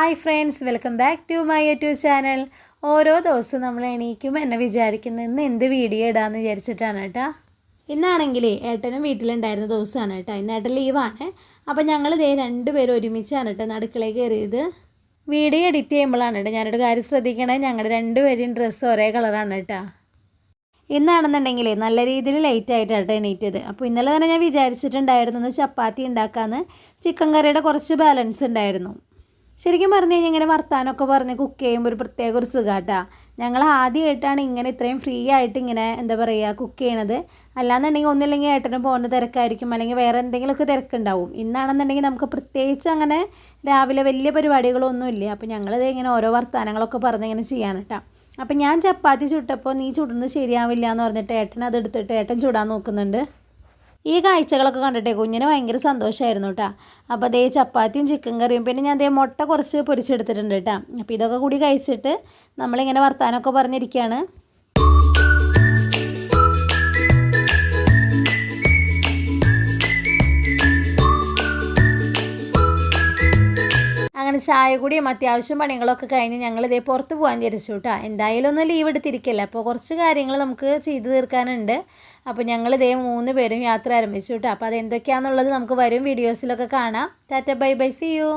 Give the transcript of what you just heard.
Hi friends, welcome back to my YouTube channel. ഓരോ ദിവസവും നമ്മൾ എണീക്കുമ്പോൾ എന്നെ വിചാരിക്കുന്നത് ഇന്ന് എന്ത് വീഡിയോ ഇടാമെന്ന് വിചാരിച്ചിട്ടാണ് കേട്ടോ. ഇന്നാണെങ്കിൽ ഏട്ടനും വീട്ടിലുണ്ടായിരുന്ന ദിവസമാണ് കേട്ടോ. ഇന്ന് ഏട്ടൻ ലീവാണ്. അപ്പോൾ ഞങ്ങൾ ഇതേ രണ്ടുപേരും ഒരുമിച്ചാണ് കേട്ടോ അടുക്കളയിൽ കയറിയത്. വീഡിയോ എഡിറ്റ് ചെയ്യുമ്പോഴാണ് കേട്ടോ ഞാനൊരു കാര്യം ശ്രദ്ധിക്കണേ, ഞങ്ങളുടെ രണ്ടുപേരും ഡ്രസ്സ് ഒരേ കളറാണ് കേട്ടോ. ഇന്നാണെന്നുണ്ടെങ്കിൽ നല്ല രീതിയിൽ ലേറ്റായിട്ടാണ് എണീറ്റത്. അപ്പോൾ ഇന്നലെ തന്നെ ഞാൻ വിചാരിച്ചിട്ടുണ്ടായിരുന്നു ചപ്പാത്തി ഉണ്ടാക്കാമെന്ന്. ചിക്കൻ കറിയുടെ കുറച്ച് ബാലൻസ് ഉണ്ടായിരുന്നു. ശരിക്കും പറഞ്ഞു കഴിഞ്ഞാൽ ഇങ്ങനെ വർത്താനമൊക്കെ പറഞ്ഞ് കുക്ക് ചെയ്യുമ്പോൾ ഒരു പ്രത്യേക ഒരു സുഖാട്ടാ. ഞങ്ങൾ ആദ്യമായിട്ടാണ് ഇങ്ങനെ ഇത്രയും ഫ്രീ ആയിട്ട് ഇങ്ങനെ എന്താ പറയുക കുക്ക് ചെയ്യണത്. അല്ലാന്നുണ്ടെങ്കിൽ ഒന്നുമില്ലെങ്കിൽ ഏട്ടന് പോകുന്ന തിരക്കായിരിക്കും, അല്ലെങ്കിൽ വേറെ എന്തെങ്കിലുമൊക്കെ തിരക്കുണ്ടാവും. ഇന്നാണെന്നുണ്ടെങ്കിൽ നമുക്ക് പ്രത്യേകിച്ച് അങ്ങനെ രാവിലെ വലിയ പരിപാടികളൊന്നുമില്ല. അപ്പോൾ ഞങ്ങളിത് ഇങ്ങനെ ഓരോ വർത്താനങ്ങളൊക്കെ പറഞ്ഞ് ഇങ്ങനെ ചെയ്യാണ് കേട്ടോ. അപ്പം ഞാൻ ചപ്പാത്തി ചുട്ടപ്പോൾ നീ ചുടുന്നത് ശരിയാവില്ല എന്ന് പറഞ്ഞിട്ട് ഏട്ടൻ അത് എടുത്തിട്ട് ഏട്ടൻ ചുടാൻ നോക്കുന്നുണ്ട്. ഈ കാഴ്ചകളൊക്കെ കണ്ടിട്ടേ കുഞ്ഞിന് ഭയങ്കര സന്തോഷമായിരുന്നു കേട്ടോ. അപ്പോൾ അതേ ചപ്പാത്തിയും ചിക്കൻ കറിയും പിന്നെ ഞാൻ അതേ മുട്ട കുറച്ച് പൊരിച്ചെടുത്തിട്ടുണ്ട് കേട്ടോ. അപ്പോൾ ഇതൊക്കെ കൂടി കഴിച്ചിട്ട് നമ്മളിങ്ങനെ വർത്താനമൊക്കെ പറഞ്ഞിരിക്കുകയാണ്. അങ്ങനെ ചായ കൂടിയും അത്യാവശ്യം പണികളൊക്കെ കഴിഞ്ഞ് ഞങ്ങളിതേ പുറത്ത് പോകാൻ വിചാരിച്ചു കേട്ടോ. എന്തായാലും ഒന്ന് ലീവ് എടുത്തിരിക്കില്ല, അപ്പോൾ കുറച്ച് കാര്യങ്ങൾ നമുക്ക് ചെയ്തു തീർക്കാനുണ്ട്. അപ്പോൾ ഞങ്ങളിതേ 3 പേരും യാത്ര ആരംഭിച്ചു കേട്ടോ. അപ്പോൾ അതെന്തൊക്കെയാണെന്നുള്ളത് നമുക്ക് വരും വീഡിയോസിലൊക്കെ കാണാം. ടാറ്റ ബൈ ബൈ, സീ യു.